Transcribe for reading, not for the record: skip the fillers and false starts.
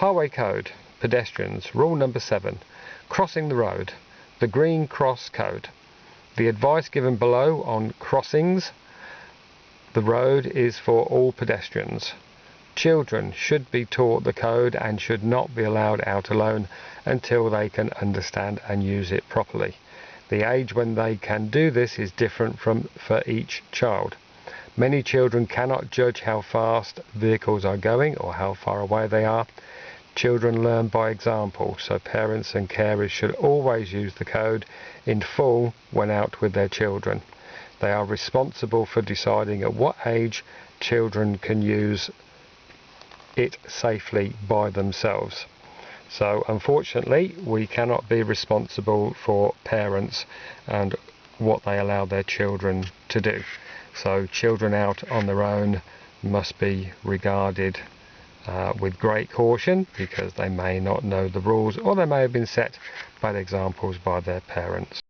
Highway Code, pedestrians, rule number 7, crossing the road, the green cross code. The advice given below on crossings the road is for all pedestrians. Children should be taught the code and should not be allowed out alone until they can understand and use it properly. The age when they can do this is different for each child. Many children cannot judge how fast vehicles are going or how far away they are. Children learn by example, so parents and carers should always use the code in full when out with their children. They are responsible for deciding at what age children can use it safely by themselves. So unfortunately we cannot be responsible for parents and what they allow their children to do. So children out on their own must be regarded with great caution, because they may not know the rules, or they may have been set bad examples by their parents.